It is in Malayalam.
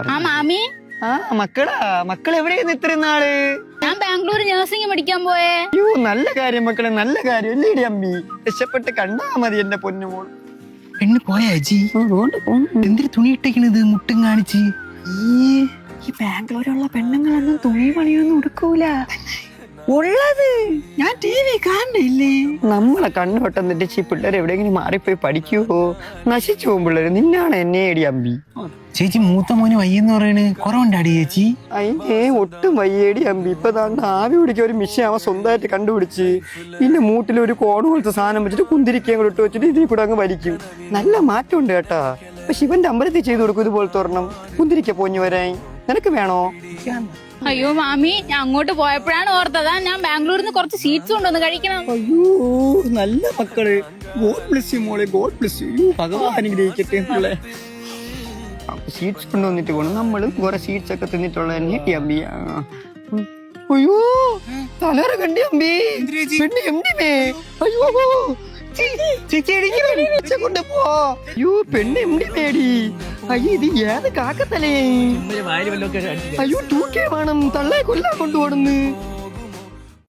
ആ മാമി മക്കൾ എവിടെയായിരുന്നു ഇത്രയും നാള്? ഞാൻ ബാംഗ്ലൂർ നഴ്സിംഗ് പഠിക്കാൻ പോയേ. അയ്യോ നല്ല കാര്യം മക്കളെ, നല്ല കാര്യം. അല്ലേടി അമ്മി, രക്ഷപ്പെട്ട് കണ്ടാ മതി എന്റെ പൊന്നുമോൾ. പെണ്ണ് പോയാ ജി? എന്തിനു തുണി ഇട്ടേക്കണത് മുട്ടും കാണിച്ച്? ഈ ബാംഗ്ലൂരുള്ള പെണ്ണുങ്ങളൊന്നും തുണി പണിയൊന്നും ഉടുക്കൂല ഉള്ളത്. ഞാൻ TV കാണണില്ലേ? നമ്മളെ കണ്ണോട്ടം തെറ്റിച്ച് ഈ പിള്ളേർ എവിടെയെങ്കിലും മാറിപ്പോയി പഠിക്കുവോ? നശിച്ചു പോകും പിള്ളേര്. നിന്നാണ് എന്നെ ഏടി അമ്പി. ചേച്ചി മൂത്ത മോന് വയ്യെന്ന് പറയണ്, കുറവുണ്ടാടി ചേച്ചി? അതിനെ ഒട്ടും വയ്യേടി അമ്പി. ഇപ്പൊ താണ്ട് ആവി പിടിക്കാൻ ഒരു മിഷൻ അവൻ സ്വന്തമായിട്ട് കണ്ടുപിടിച്ച് പിന്നെ മൂട്ടിൽ ഒരു കോണ് പോലത്തെ സാധനം വെച്ചിട്ട് കുന്തിരിക്കയും കൂടെ ഇട്ട് വെച്ചിട്ട് ഇതിൽ കൂടെ അങ്ങ് വലിക്കും. നല്ല മാറ്റമുണ്ട് കേട്ടാ. ഇപ്പൊ ശിവന്റെ അമ്പലത്തിൽ ചെയ്ത് കൊടുക്കും ഇതുപോലത്തെ ഒരെണ്ണം. കുന്തിരിക്ക പോഞ്ഞു വരാൻ നിനക്ക് വേണോ? അയ്യോ മാമി, ഞാൻ അങ്ങോട്ട് പോയപ്പോഴാണ് ഓർത്തതാ ഞാൻ ബാംഗ്ലൂരിൽ നിന്ന് കുറച്ച് സ്വീറ്റ്സ് കൊണ്ടുവന്ന് കഴിക്കണം. അയ്യോ നല്ല മക്കള്. ഗോഡ് ബ്ലെസ് യു മോളെ, ഗോഡ് ബ്ലെസ് യു. ഭഗവാൻ അനുഗ്രഹിക്കട്ടെ പിള്ളേ. സ്വീറ്റ്സ് കൊണ്ടുവന്നിട്ട് പോകണം. നമ്മളും കുറെ സ്വീറ്റ്സ് ഒക്കെ തിന്നിട്ടുള്ള അമ്പി. അയ്യോ തലറ കണ്ടി അമ്പി. അയ്യോ കൊണ്ട് പോ. അയ്യോ പെണ്ണ് എംഡി മേടി. അയ്യോ ഇത് ഏത് കാക്കത്തലേ? അയ്യോ 2K വേണം, തള്ളയെ കൊല്ലാൻ കൊണ്ടുപോടുന്നു.